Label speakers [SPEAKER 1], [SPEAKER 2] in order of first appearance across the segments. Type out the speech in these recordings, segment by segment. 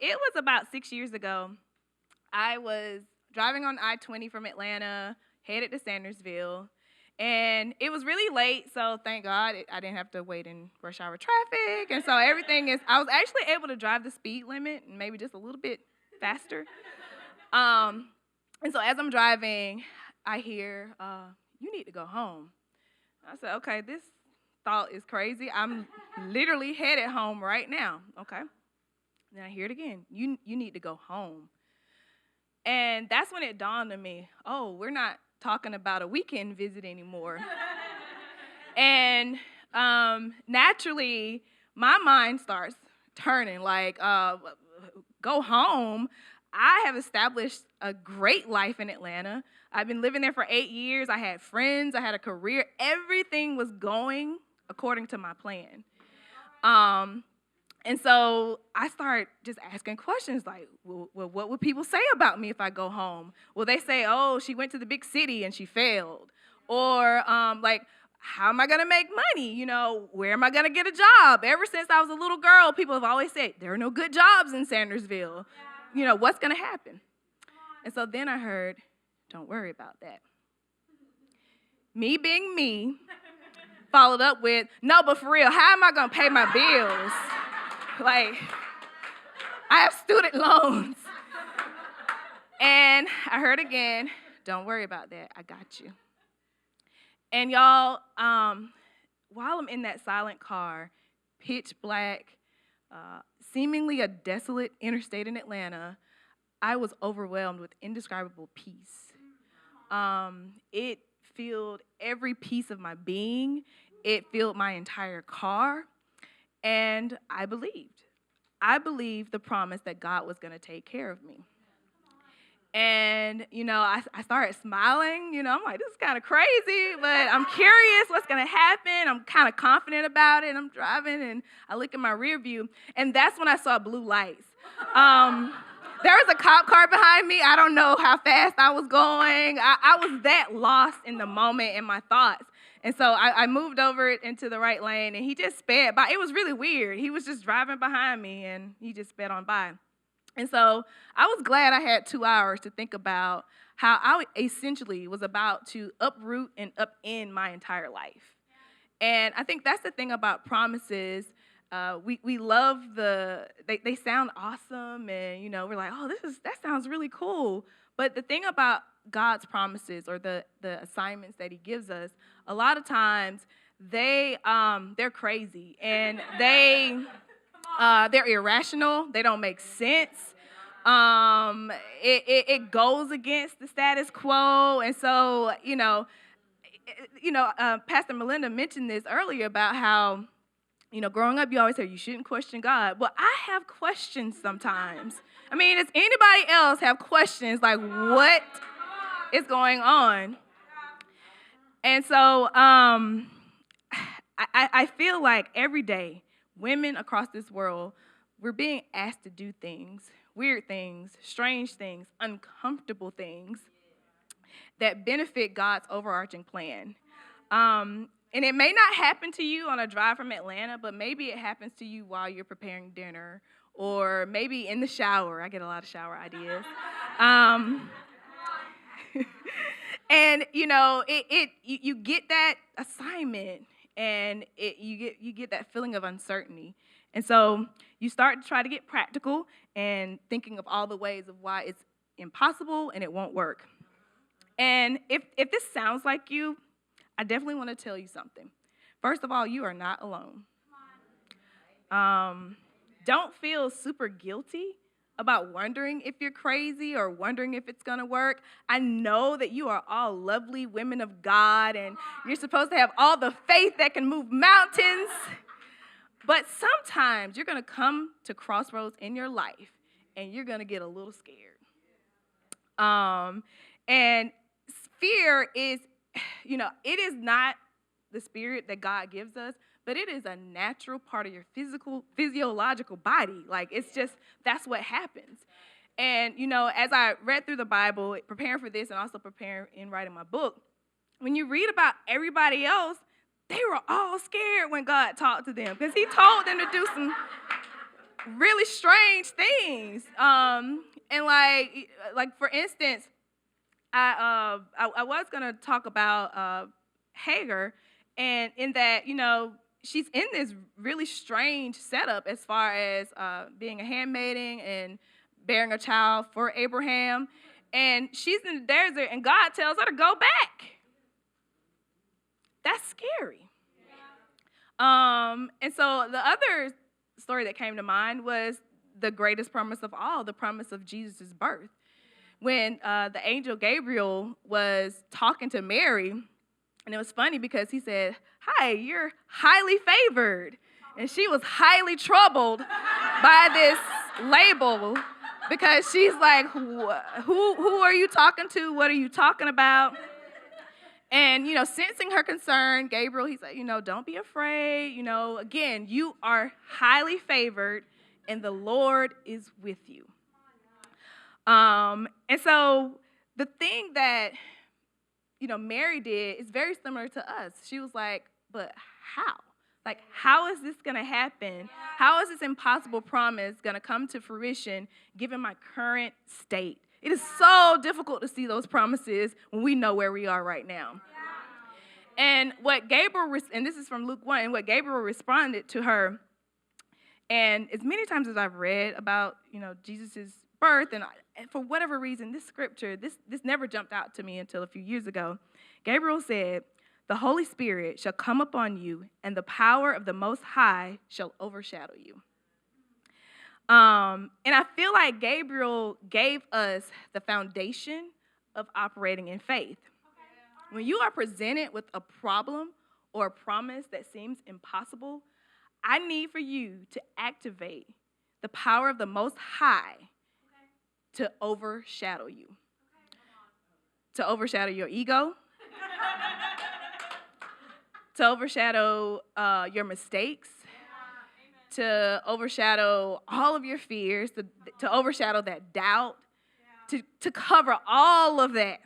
[SPEAKER 1] it was about 6 years ago. I was driving on I-20 from Atlanta, headed to Sandersville, and it was really late, so thank God I didn't have to wait in rush hour traffic, and so I was actually able to drive the speed limit, and maybe just a little bit faster. Um, and so as I'm driving, I hear, you need to go home. I said, okay, this thought is crazy. I'm literally headed home right now, okay? Then I hear it again. You need to go home. And that's when it dawned on me, oh, we're not talking about a weekend visit anymore. And naturally, my mind starts turning like, go home. I have established a great life in Atlanta. I've been living there for 8 years. I had friends. I had a career. Everything was going according to my plan. And so I start just asking questions like, well, what would people say about me if I go home? Will they say, oh, she went to the big city and she failed? Or like, how am I going to make money? You know, where am I going to get a job? Ever since I was a little girl, people have always said, there are no good jobs in Sandersville. You know, what's going to happen? And so then I heard, don't worry about that. Me being me, followed up with, no, but for real, how am I going to pay my bills? Like, I have student loans. And I heard again, don't worry about that. I got you. And y'all, while I'm in that silent car, pitch black, seemingly a desolate interstate in Atlanta, I was overwhelmed with indescribable peace. It filled every piece of my being. It filled my entire car. And I believed. I believed the promise that God was going to take care of me. And, you know, I started smiling. You know, I'm like, this is kind of crazy, but I'm curious what's going to happen. I'm kind of confident about it. I'm driving, and I look in my rear view, and that's when I saw blue lights. There was a cop car behind me. I don't know how fast I was going. I was that lost in the moment in my thoughts. And so I moved over into the right lane, and he just sped by. It was really weird. He was just driving behind me, and he just sped on by. And so I was glad I had 2 hours to think about how I essentially was about to uproot and upend my entire life. And I think that's the thing about promises. We love they sound awesome, and, you know, we're like, oh, that sounds really cool. But the thing about God's promises or the assignments that he gives us, a lot of times they're crazy, and they're irrational. They don't make sense. It goes against the status quo. And so, Pastor Melinda mentioned this earlier about how, you know, growing up, you always say you shouldn't question God. Well, I have questions sometimes. I mean, does anybody else have questions like what is going on? And so I feel like every day, women across this world, we're being asked to do things, weird things, strange things, uncomfortable things that benefit God's overarching plan. And it may not happen to you on a drive from Atlanta, but maybe it happens to you while you're preparing dinner, or maybe in the shower. I get a lot of shower ideas. And, you know, you get that assignment, and you get that feeling of uncertainty. And so you start to try to get practical and thinking of all the ways of why it's impossible and it won't work. And if this sounds like you, I definitely want to tell you something. First of all, you are not alone. Don't feel super guilty about wondering if you're crazy or wondering if it's going to work. I know that you are all lovely women of God, and you're supposed to have all the faith that can move mountains. But sometimes you're going to come to crossroads in your life, and you're going to get a little scared. And fear is, you know, it is not the spirit that God gives us, but it is a natural part of your physiological body. Like, it's just, that's what happens. And, you know, as I read through the Bible, preparing for this and also preparing in writing my book, when you read about everybody else, they were all scared when God talked to them, because he told them to do some really strange things. And like for instance, I was gonna talk about Hagar, and in that, she's in this really strange setup as far as being a handmaiden and bearing a child for Abraham, and she's in the desert, and God tells her to go back. That's scary. And so the other story that came to mind was the greatest promise of all, the promise of Jesus' birth. When the angel Gabriel was talking to Mary, and it was funny because he said, "Hi, you're highly favored." And she was highly troubled by this label because she's like, who are you talking to? What are you talking about? And, sensing her concern, Gabriel, he's like, don't be afraid. Again, you are highly favored and the Lord is with you. And so the thing that, Mary did is very similar to us. She was like, but how? Like, how is this going to happen? How is this impossible promise going to come to fruition given my current state? It is so difficult to see those promises when we know where we are right now. And what Gabriel, and this is from Luke 1, and what Gabriel responded to her, and as many times as I've read about, Jesus' birth, and for whatever reason, this scripture, this never jumped out to me until a few years ago. Gabriel said, "The Holy Spirit shall come upon you, and the power of the Most High shall overshadow you." And I feel like Gabriel gave us the foundation of operating in faith. When you are presented with a problem or a promise that seems impossible, I need for you to activate the power of the Most High to overshadow you. To overshadow your ego. To overshadow your mistakes. To overshadow all of your fears. To overshadow that doubt. To cover all of that.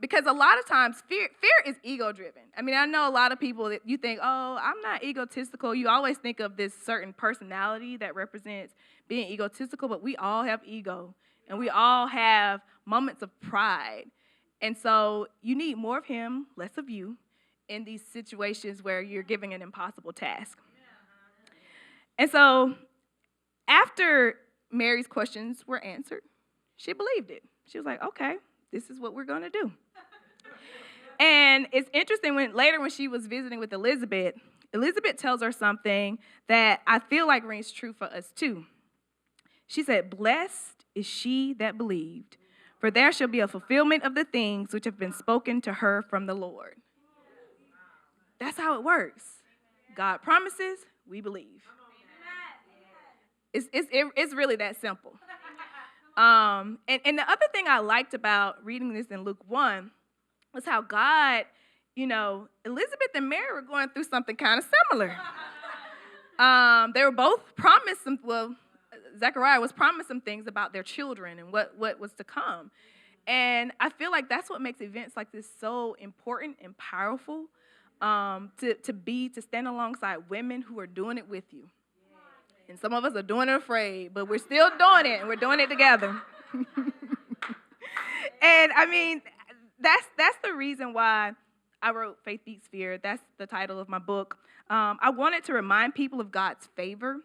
[SPEAKER 1] Because a lot of times fear is ego-driven. I mean, I know a lot of people that you think, oh, I'm not egotistical. You always think of this certain personality that represents being egotistical, but we all have ego, and we all have moments of pride. And so you need more of him, less of you, in these situations where you're giving an impossible task. And so after Mary's questions were answered, she believed it. She was like, okay, this is what we're going to do. And it's interesting when she was visiting with Elizabeth tells her something that I feel like rings true for us too. She said, "Blessed is she that believed, for there shall be a fulfillment of the things which have been spoken to her from the Lord." That's how it works. God promises, we believe. It's really that simple. And the other thing I liked about reading this in Luke 1 was how God, Elizabeth and Mary were going through something kind of similar. They were both promised Zechariah was promised some things about their children and what was to come. And I feel like that's what makes events like this so important and powerful, to stand alongside women who are doing it with you. And some of us are doing it afraid, but we're still doing it, and we're doing it together. And I mean, that's the reason why I wrote Faith Beats Fear. That's the title of my book. I wanted to remind people of God's favor,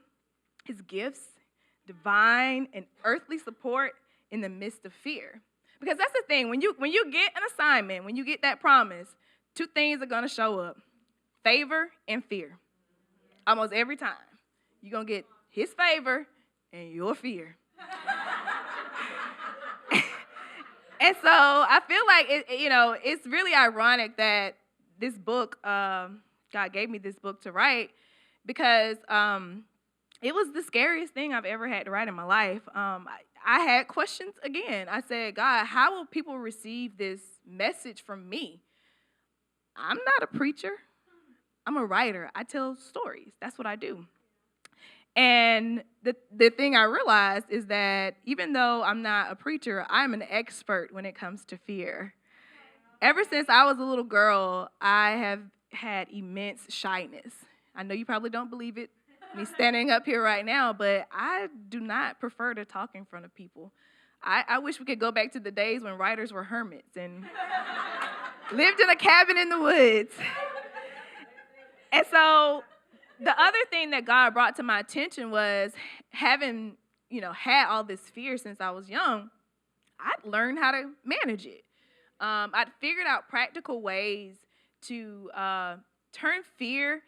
[SPEAKER 1] his gifts, divine and earthly support in the midst of fear. Because that's the thing, when you get an assignment, when you get that promise, two things are going to show up: favor and fear. Almost every time. You're going to get his favor and your fear. And so I feel like, it's really ironic that this book, God gave me this book to write, because it was the scariest thing I've ever had to write in my life. I had questions again. I said, God, how will people receive this message from me? I'm not a preacher. I'm a writer. I tell stories. That's what I do. And the thing I realized is that even though I'm not a preacher, I'm an expert when it comes to fear. Ever since I was a little girl, I have had immense shyness. I know you probably don't believe it, me standing up here right now, but I do not prefer to talk in front of people. I wish we could go back to the days when writers were hermits and lived in a cabin in the woods. And so the other thing that God brought to my attention was having, had all this fear since I was young, I'd learned how to manage it. I'd figured out practical ways to turn fear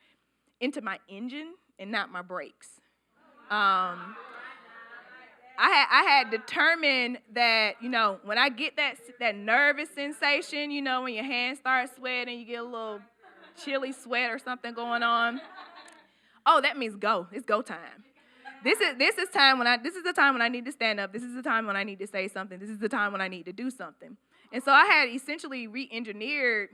[SPEAKER 1] into my engine and not my brakes. I had determined that, when I get that nervous sensation, when your hands start sweating, you get a little chilly sweat or something going on. Oh, that means go. It's go time. This is the time when I need to stand up. This is the time when I need to say something. This is the time when I need to do something. And so I had essentially re-engineered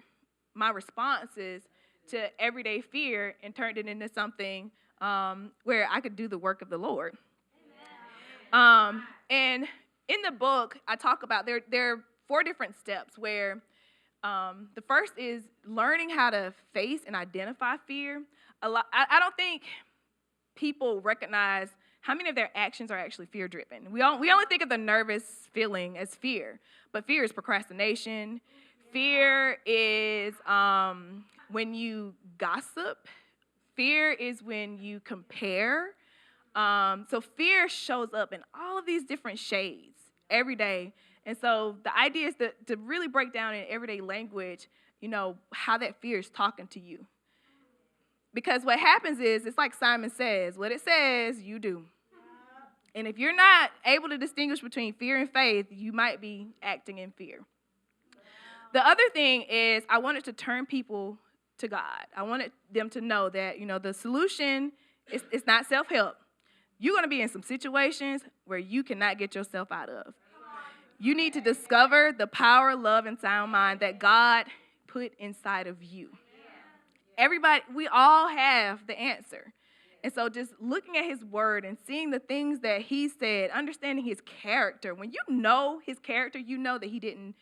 [SPEAKER 1] my responses to everyday fear and turned it into something where I could do the work of the Lord. And in the book, I talk about there are 4 different steps where the first is learning how to face and identify fear. I don't think people recognize how many of their actions are actually fear-driven. We only think of the nervous feeling as fear, but fear is procrastination. Fear is when you gossip. Fear is when you compare. So fear shows up in all of these different shades every day. And so the idea is to really break down in everyday language, how that fear is talking to you. Because what happens is, it's like Simon says, what it says, you do. And if you're not able to distinguish between fear and faith, you might be acting in fear. The other thing is I wanted to turn people to God. I wanted them to know that, the solution is not self-help. You're going to be in some situations where you cannot get yourself out of. You need to discover the power, love, and sound mind that God put inside of you. Everybody, we all have the answer. And so just looking at his word and seeing the things that he said, understanding his character. When you know his character, you know that he didn't,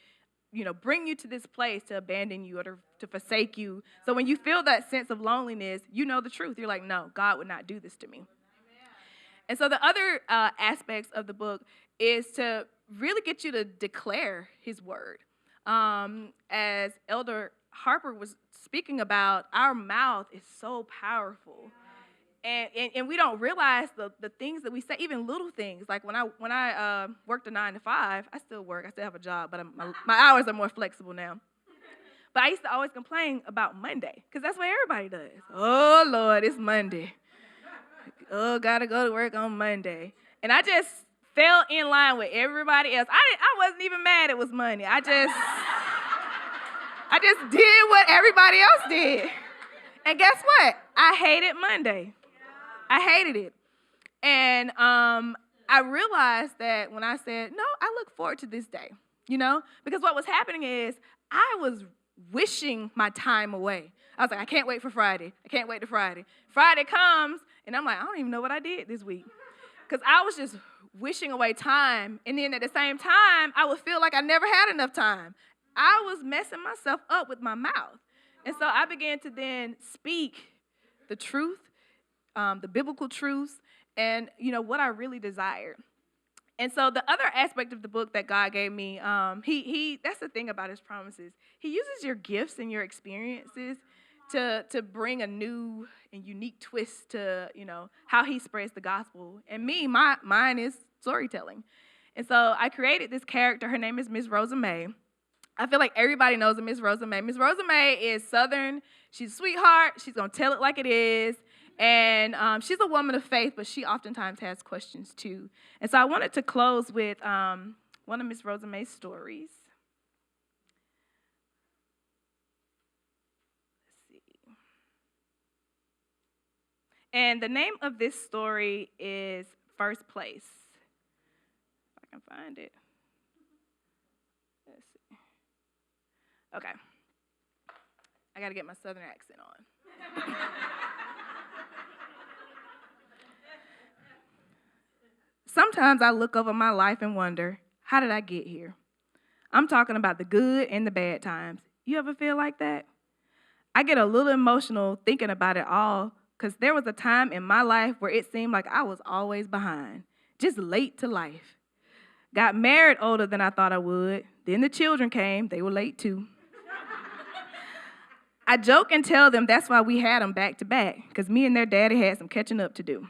[SPEAKER 1] bring you to this place to abandon you or to forsake you. So when you feel that sense of loneliness, you know the truth. You're like, no, God would not do this to me. And so the other aspects of the book is to really get you to declare his word. As Elder Harper was speaking about, our mouth is so powerful. And we don't realize the things that we say, even little things. Like when I worked a 9 to 5, I still work, I still have a job, but my hours are more flexible now. But I used to always complain about Monday, because that's what everybody does. Oh, Lord, it's Monday. Oh, gotta go to work on Monday. And I just fell in line with everybody else. I wasn't even mad it was Monday. I just did what everybody else did. And guess what? I hated Monday. I hated it. And I realized that when I said, no, I look forward to this day, because what was happening is I was wishing my time away. I was like, I can't wait for Friday. I can't wait to Friday. Friday comes, and I'm like, I don't even know what I did this week. Because I was just wishing away time. And then at the same time, I would feel like I never had enough time. I was messing myself up with my mouth. And so I began to then speak the truth, the biblical truths, and, what I really desired. And so the other aspect of the book that God gave me, he that's the thing about his promises. He uses your gifts and your experiences to bring a new and unique twist to, how he spreads the gospel. And mine is storytelling. And so I created this character. Her name is Miss Rosa May. I feel like everybody knows Miss Rosa May. Miss Rosa May is Southern. She's a sweetheart. She's going to tell it like it is. And she's a woman of faith, but she oftentimes has questions too. And so I wanted to close with one of Miss Rosa May's stories. Let's see. And the name of this story is First Place. If I can find it. Let's see. Okay. I got to get my Southern accent on. Sometimes I look over my life and wonder, how did I get here? I'm talking about the good and the bad times. You ever feel like that? I get a little emotional thinking about it all, because there was a time in my life where it seemed like I was always behind, just late to life. Got married older than I thought I would. Then the children came. They were late too. I joke and tell them that's why we had them back to back, because me and their daddy had some catching up to do.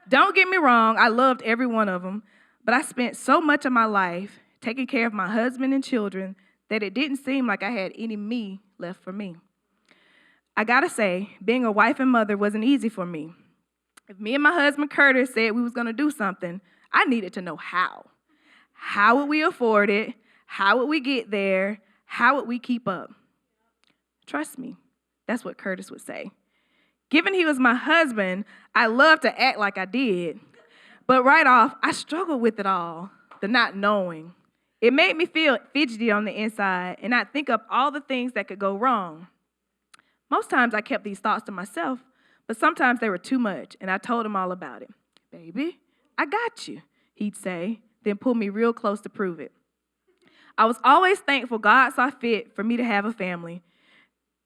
[SPEAKER 1] Don't get me wrong, I loved every one of them, but I spent so much of my life taking care of my husband and children that it didn't seem like I had any me left for me. I gotta say, being a wife and mother wasn't easy for me. If me and my husband Curtis said we was gonna do something, I needed to know how. How would we afford it? How would we get there? How would we keep up? Trust me, that's what Curtis would say. Given he was my husband, I loved to act like I did. But right off, I struggled with it all, the not knowing. It made me feel fidgety on the inside, and I'd think up all the things that could go wrong. Most times I kept these thoughts to myself, but sometimes they were too much, and I told him all about it. Baby, I got you, he'd say, then pull me real close to prove it. I was always thankful God saw fit for me to have a family.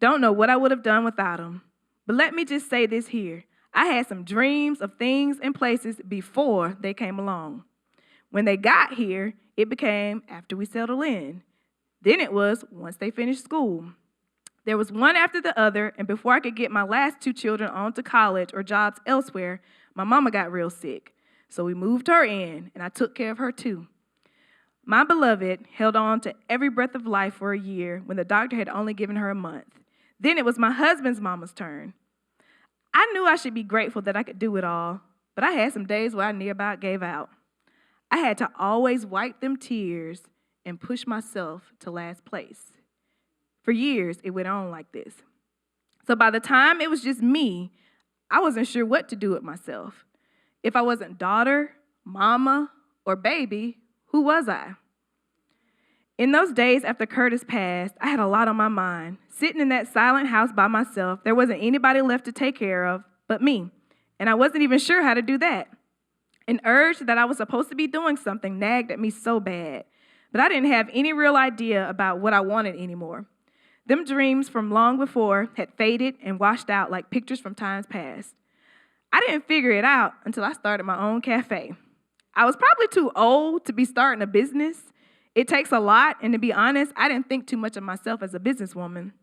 [SPEAKER 1] Don't know what I would have done without him. But let me just say this here. I had some dreams of things and places before they came along. When they got here, it became after we settled in. Then it was once they finished school. There was one after the other, and before I could get my last 2 children on to college or jobs elsewhere, my mama got real sick. So we moved her in, and I took care of her too. My beloved held on to every breath of life for a year when the doctor had only given her a month. Then it was my husband's mama's turn. I knew I should be grateful that I could do it all, but I had some days where I near about gave out. I had to always wipe them tears and push myself to last place. For years, it went on like this. So by the time it was just me, I wasn't sure what to do with myself. If I wasn't daughter, mama, or baby, who was I? In those days after Curtis passed, I had a lot on my mind. Sitting in that silent house by myself, there wasn't anybody left to take care of but me, and I wasn't even sure how to do that. An urge that I was supposed to be doing something nagged at me so bad, but I didn't have any real idea about what I wanted anymore. Them dreams from long before had faded and washed out like pictures from times past. I didn't figure it out until I started my own cafe. I was probably too old to be starting a business. It takes a lot, and to be honest, I didn't think too much of myself as a businesswoman.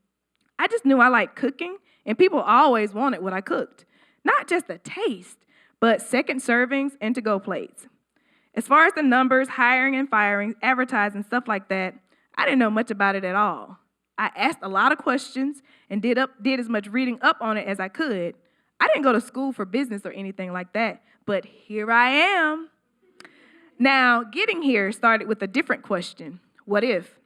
[SPEAKER 1] I just knew I liked cooking, and people always wanted what I cooked. Not just the taste, but second servings and to-go plates. As far as the numbers, hiring and firing, advertising, stuff like that, I didn't know much about it at all. I asked a lot of questions and did as much reading up on it as I could. I didn't go to school for business or anything like that, but here I am. Now, getting here started with a different question. What if?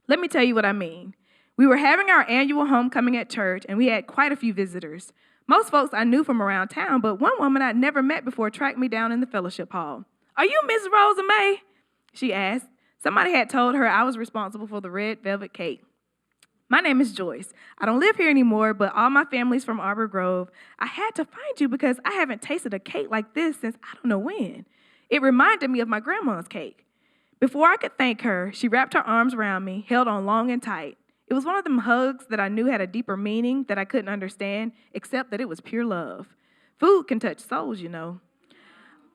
[SPEAKER 1] Let me tell you what I mean. We were having our annual homecoming at church, and we had quite a few visitors. Most folks I knew from around town, but one woman I'd never met before tracked me down in the fellowship hall. "Are you Miss Rosa May?" she asked. Somebody had told her I was responsible for the red velvet cake. "My name is Joyce. I don't live here anymore, but all my family's from Arbor Grove. I had to find you because I haven't tasted a cake like this since I don't know when. It reminded me of my grandma's cake." Before I could thank her, she wrapped her arms around me, held on long and tight. It was one of them hugs that I knew had a deeper meaning that I couldn't understand, except that it was pure love. Food can touch souls, you know.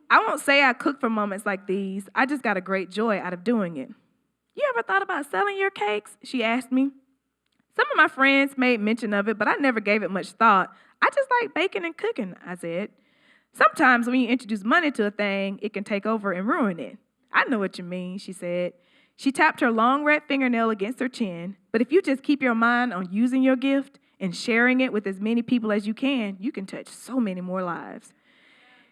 [SPEAKER 1] I won't say I cook for moments like these. I just got a great joy out of doing it. "You ever thought about selling your cakes?" she asked me. Some of my friends made mention of it, but I never gave it much thought. "I just like baking and cooking," I said. "Sometimes when you introduce money to a thing, it can take over and ruin it." "I know what you mean," she said. She tapped her long red fingernail against her chin. "But if you just keep your mind on using your gift and sharing it with as many people as you can touch so many more lives."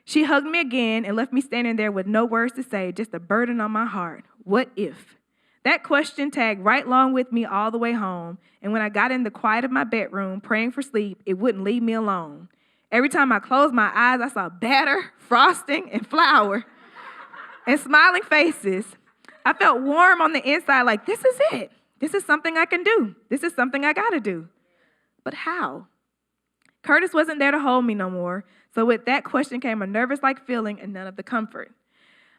[SPEAKER 1] She hugged me again and left me standing there with no words to say, just a burden on my heart. What if? That question tagged right along with me all the way home, and when I got in the quiet of my bedroom praying for sleep, it wouldn't leave me alone. Every time I closed my eyes, I saw batter, frosting, and flour, and smiling faces. I felt warm on the inside, like, this is it. This is something I can do. This is something I gotta do. But how? Curtis wasn't there to hold me no more, so with that question came a nervous-like feeling and none of the comfort.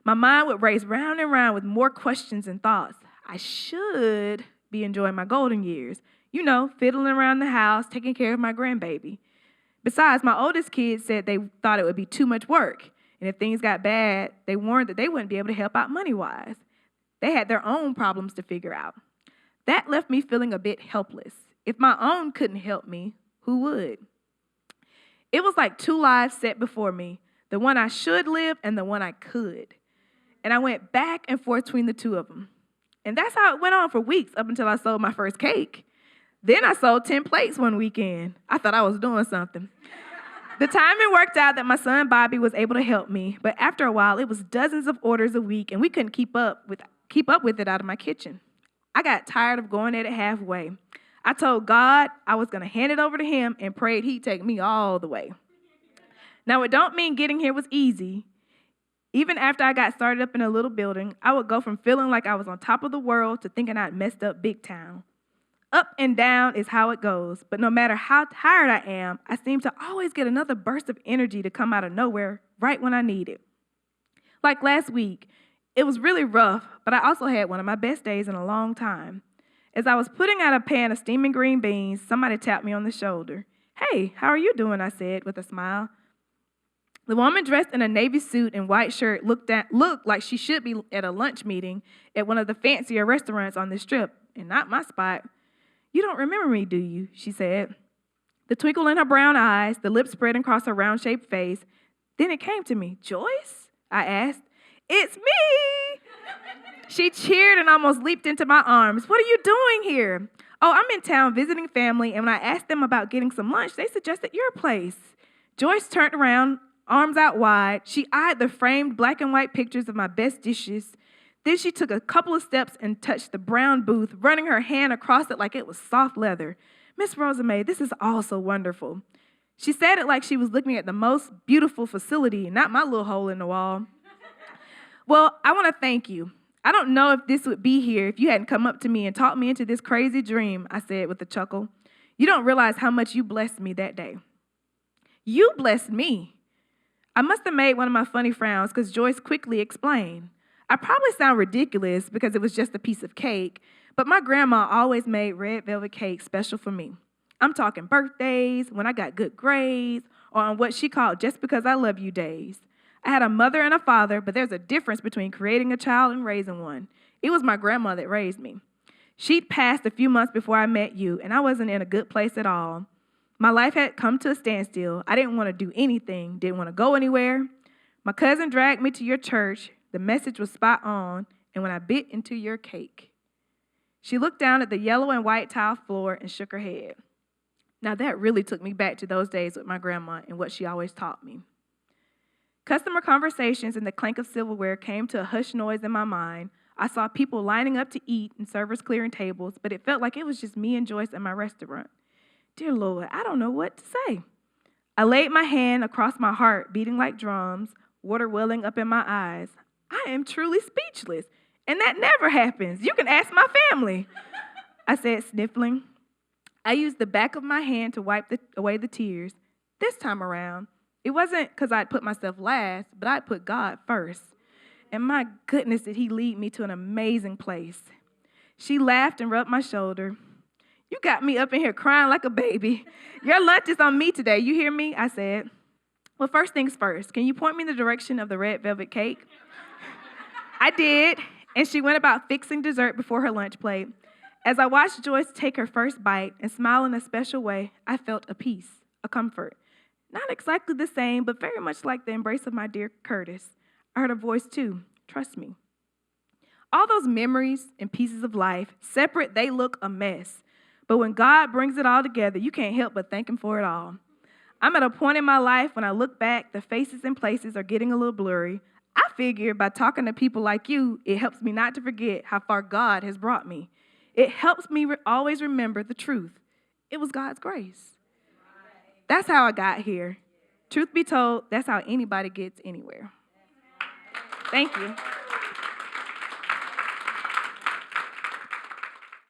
[SPEAKER 1] My mind would race round and round with more questions and thoughts. I should be enjoying my golden years, fiddling around the house, taking care of my grandbaby. Besides, my oldest kids said they thought it would be too much work, and if things got bad, they warned that they wouldn't be able to help out money-wise. They had their own problems to figure out. That left me feeling a bit helpless. If my own couldn't help me, who would? It was like two lives set before me, the one I should live and the one I could. And I went back and forth between the two of them. And that's how it went on for weeks up until I sold my first cake. Then I sold 10 plates one weekend. I thought I was doing something. The timing worked out that my son Bobby was able to help me, but after a while, it was dozens of orders a week, and we couldn't keep up with it out of my kitchen. I got tired of going at it halfway. I told God I was going to hand it over to him and prayed he'd take me all the way. Now, it don't mean getting here was easy. Even after I got started up in a little building, I would go from feeling like I was on top of the world to thinking I'd messed up big time. Up and down is how it goes, but no matter how tired I am, I seem to always get another burst of energy to come out of nowhere right when I need it. Like last week, it was really rough, but I also had one of my best days in a long time. As I was putting out a pan of steaming green beans, somebody tapped me on the shoulder. "Hey, how are you doing?" I said with a smile. The woman dressed in a navy suit and white shirt looked like she should be at a lunch meeting at one of the fancier restaurants on the strip, and not my spot. "You don't remember me, do you?" she said. The twinkle in her brown eyes, the lips spreading across her round-shaped face. Then it came to me. "Joyce?" I asked. "It's me!" She cheered and almost leaped into my arms. "What are you doing here?" "Oh, I'm in town visiting family, and when I asked them about getting some lunch, they suggested your place." Joyce turned around, arms out wide. She eyed the framed black and white pictures of my best dishes. Then she took a couple of steps and touched the brown booth, running her hand across it like it was soft leather. "Miss Rosamay, this is all so wonderful." She said it like she was looking at the most beautiful facility, not my little hole in the wall. "Well, I want to thank you. I don't know if this would be here if you hadn't come up to me and talked me into this crazy dream," I said with a chuckle. "You don't realize how much you blessed me that day." "You blessed me." I must have made one of my funny frowns because Joyce quickly explained. I probably sound ridiculous because it was just a piece of cake, but my grandma always made red velvet cake special for me. I'm talking birthdays, when I got good grades, or on what she called just because I love you days. I had a mother and a father, but there's a difference between creating a child and raising one. It was my grandma that raised me. She'd passed a few months before I met you, and I wasn't in a good place at all. My life had come to a standstill. I didn't want to do anything, didn't want to go anywhere. My cousin dragged me to your church. The message was spot on, and when I bit into your cake. She looked down at the yellow and white tile floor and shook her head. Now that really took me back to those days with my grandma and what she always taught me. Customer conversations and the clank of silverware came to a hushed noise in my mind. I saw people lining up to eat and servers clearing tables, but it felt like it was just me and Joyce at my restaurant. Dear Lord, I don't know what to say. I laid my hand across my heart, beating like drums, water welling up in my eyes. I am truly speechless, and that never happens. You can ask my family, I said, sniffling. I used the back of my hand to wipe away the tears. This time around, it wasn't because I'd put myself last, but I'd put God first. And my goodness, did he lead me to an amazing place. She laughed and rubbed my shoulder. "You got me up in here crying like a baby. Your lunch is on me today, you hear me?" I said. "Well, first things first, can you point me in the direction of the red velvet cake?" I did, and she went about fixing dessert before her lunch plate. As I watched Joyce take her first bite and smile in a special way, I felt a peace, a comfort. Not exactly the same, but very much like the embrace of my dear Curtis. I heard a voice too, "Trust me." All those memories and pieces of life, separate, they look a mess. But when God brings it all together, you can't help but thank him for it all. I'm at a point in my life when I look back, the faces and places are getting a little blurry. I figure by talking to people like you, it helps me not to forget how far God has brought me. It helps me always remember the truth. It was God's grace. That's how I got here. Truth be told, that's how anybody gets anywhere. Thank you.